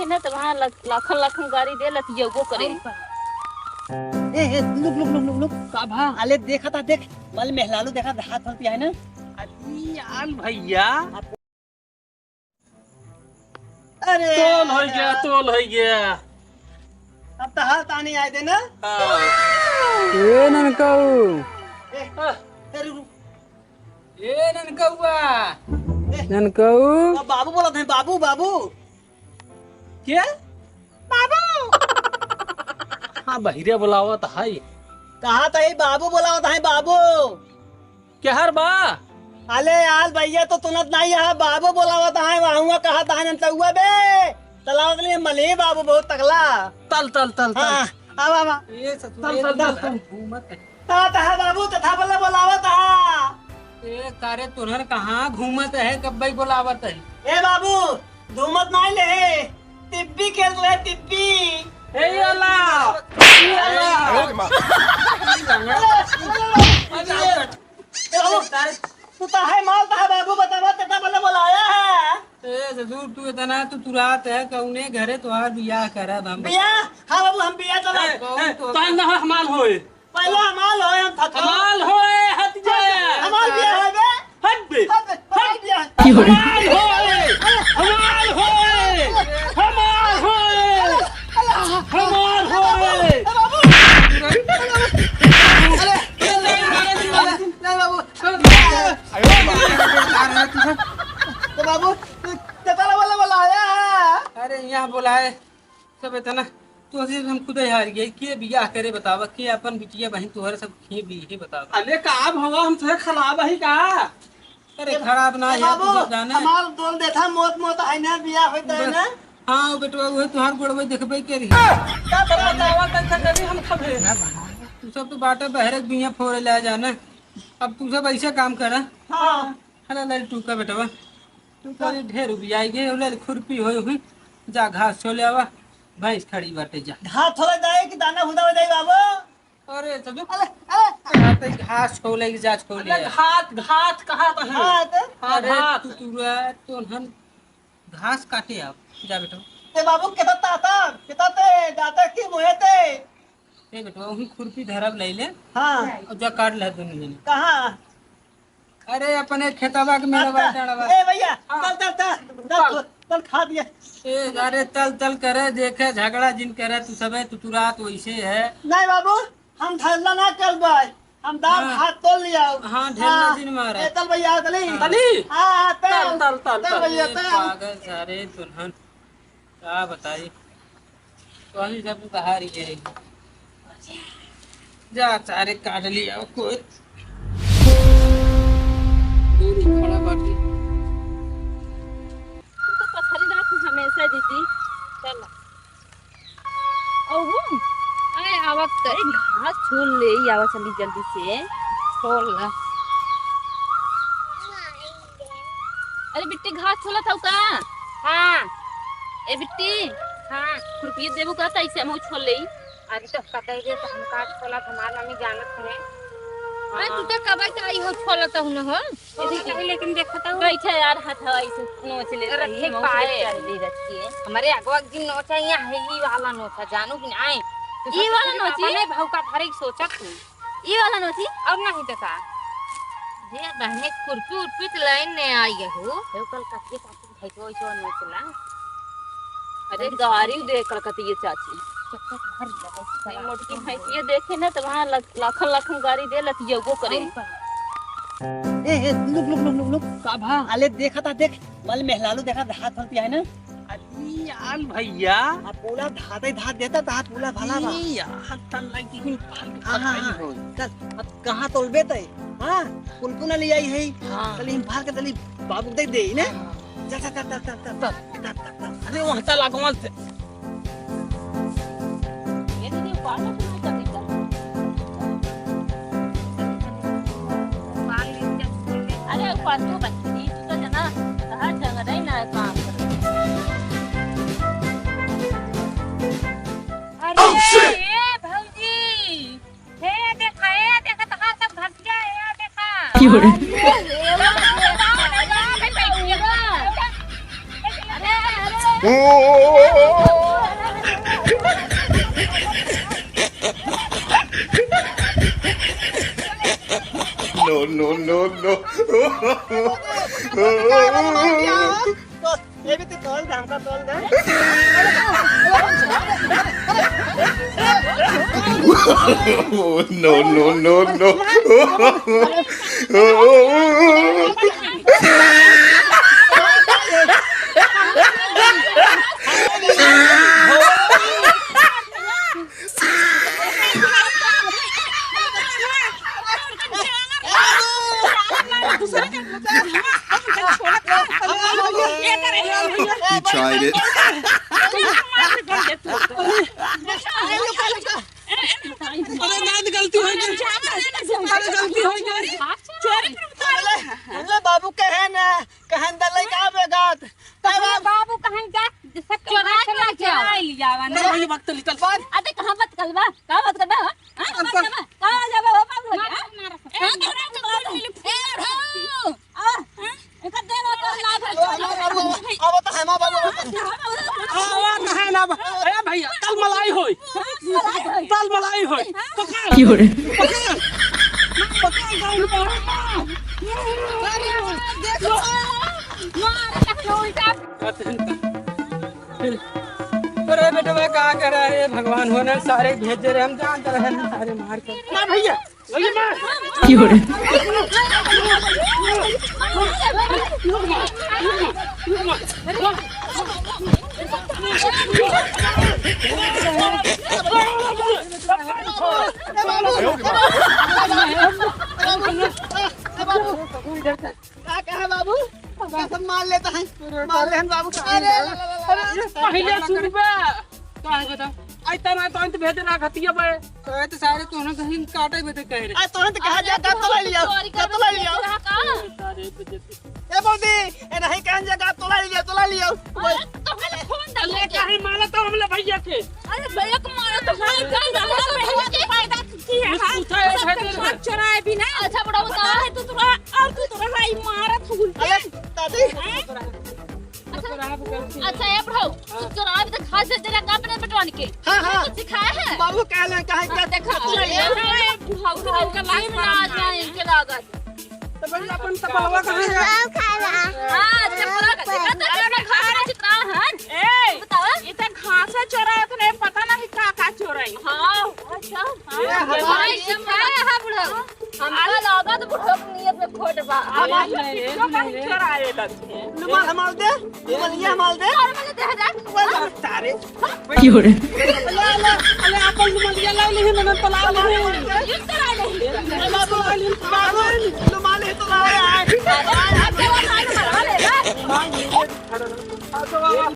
देखे ना तो वहाँ लाखन लाखन गाड़ी दे लती वो करे। ए look look look look look का भा आले देखा था देख मल मेहलालू देखा हाथ फलती है ना। अली यार भैया अरे तोल हो गया अब तो हाथ आने आए थे ना। ए ननकाऊ ए ननकौआ ननकाऊ बाबू बोला था बाबू बाबू क्या बाबू हाँ बहिरे बुलावत है कहा था बाबू बोला था बाबू क्या हर बा अले यार भैया तो तुनत नहीं है बाबू बोला था वहाँ कहा था नंतुआ बे तलाव के लिए मले बाबू बहुत तगला तल तल तल हाँ अब अब ये घूमत है बाबू तथा बोला बोलावत है। ए कारे तुरहर कहाँ घूमत है कब भाई बुलावत है ए बाबू धूमत नहीं ले टिप्पी खेल रहे टिप्पी ए अला तू तो है माल तो है बाबू बतावा तथा बोले बुलाया है। ए जरूर तू इतना तू तुरात है कौने घरे तोहार बियाह करब हम बिया हाँ बाबू हम बिया चला तान ना हमाल होए पहले हमाल हो हम थका हमाल होए हट जाए हमाल बिया है बे हट बे हट बिया हमाल होए हमाल होए हमाल होए हमाल होए तो बाबू तथा बोले बुलाया है। अरे यहाँ बुलाए सब इतना तो हम खुद हार गए के बियाह करे बतावा के अपन बिटिया बहन तोहरे सब के बियाह बतावा अरे का भवा हम थोड़ा खराब है का अरे खराब ना है बाबू तू जाने हमार दोल देथा मोत मोत है ना बिया होता है ना। हाँ बेटवा वो तोहार गोड़वे देखबे के रही क्या बतावा कभी हम खबे तू सब तो बाटा बहरक बिया फोड़े ले जाना अब तू सब ऐसे काम कर हाँ अरे ले टूका बेटवा तू तो ढेर बियाई गए ले खुरपी होई हुई जा घास छोले आवा भैंस खड़ी बाटे जा हाथ थोड़ा जाए कि दाना हुदा हो जाए बाबू। अरे सब अरे घास छोले की जा छोले घात घात कहा तो है हाथ अरे घात। तू हम घास काटे आप जा बेटा ते बाबू कितना ताता कितना ते दाता की मुहे ते ए बेटा वही खुरपी धरब ले ले हाँ और जा काट ले दोनों जने कहाँ अरे अपने खेतवा के मेरा बात डालवा ए भैया चल चल चल चल खा दिया। ए अरे तल तल करे देखे झगड़ा जिन करे तू सबे तू तुरात वैसे है नहीं बाबू हम धरला ना कर भाई हम दाल हाँ। हाथ तोल लिया। हाँ ढेर दिन मारा चल भैया चली चली हाँ तल तल तल चल भैया ए, चल पागल सारे दुल्हन क्या बताई तो हम सब कहा रही है जा सारे काट लिया कोई दूरी खड़ा बाटी तू तो पथरी राख हमेशा दीदी चल ओ अरे आवत करे घास छोल ले आवा चली जल्दी से छोल ला। अरे बिट्टी घास छोला था का हाँ ए बिट्टी हाँ खुरपी देबू का ऐसे हम छोल ले अरे तो कतई दे तो हम काट खोला हमार मम्मी जानत है। अरे तू तो कब से आई हो छोला तो न हो लेकिन देखता हूँ बैठे यार हाथ ऐसे नोच ले रखे रही पाए। ले रखी है हमारे अगवा दिन नोचा यहाँ है ही वाला नोचा जानू कि नहीं ई वाला नोची? नहीं भाव का थारे सोचत तू ये वाला नोची और नहीं तो का ये बहने खुरपी उरपी तो लाइन ने आई है हो देव कल कतिए पाती भाई तो ऐसे नोचला अरे गाड़ी देख कर कती ये चाची चक्कर भर ये लगा मोटकी भैंस ये देखे ना तो वहाँ लाखन लाखन गाड़ी दे लती वो करे। ए look look look look look का भा आले देखा था देख मल मेहलालू देखा हाथ फलती है ना। अली यार भैया आ पूरा धाते धात देता था पूरा भला बा यार तन लगी हाँ चल अब कहाँ तोलबे तय हाँ कुलकु ना ले आई है चली हम भाग के चली बाबू दे दे ने जा जा जा जा जा अरे वहाँ चला कौन से ये दीदी पास में चली चल पाल ले अरे पास में बच्ची तू तो जना कहाँ जगह नहीं ना काम कर अरे ए भौजी हे देखा तहां सब भग गया है देखा अरे No, no, no, no. ये भी तो तोल दाम का तोल दे Oh, no, no, no, no. He tried it. अरे नाद गलती हो गई अरे गलती हो गई हमले बाबू कहे ना कहन दले का बेगात बाबू कहीं जा चोरा के लिया ना वही वक्त निकल पर अरे कहाँ बात करबा कहाँ जाबा हो बाबू अब तो हम बाबू आवा कहे ना ए भैया तल मलाई होई पकड़ की हो रे अरे बेटा मैं क्या कर रहा है भगवान होने सारे भेज रहे हम जान रहे हैं सारे मार कर ना भैया मार की हो रे क्या कहे बाबू सब मार लेता है मार ले बाबू पहले सुनबे काहे बता आइता ना तो अंत भेज ना खतिया बे तो सारे तो ना कहीं काटे बेटे कह रहे आज तो तो कहा जा गत ले लिया गत ले लिया ए बौदी ए नहीं कहन जा गत तो ले लिया ले काहे माला तो हमले भैया के अरे भैया को मारा तो भाई भैया के फायदा की है चोराए भी ना अच्छा बड़ा बता है तू तो भाई मारा फूल अरे दादी अच्छा ये बढ़ाओ तू चोरा भी तो खास तेरा का अपने बटवान के हां कुछ सिखाया है बाबू कह ले कहे क्या देखा बुढ़ाऊ का लाइफ में आ जाए इनके लागत तो भैया अपन तपलवा कहां है हां चपरा का देखा तो अपना खाना कितना है ए बताओ इतना घासा चोराए तो पता नहीं का चोराई हां अच्छा भाई सिखाया है बुढ़ाऊ हमरा लागत बुढ़ाऊ की नियत में खोट बा चोराए लगे हमाल दे हमाल दे और मैंने दे हजार तारे की हो रे अरे अपन मलिया ला ले मैंने तला ले ये चला नहीं बाबू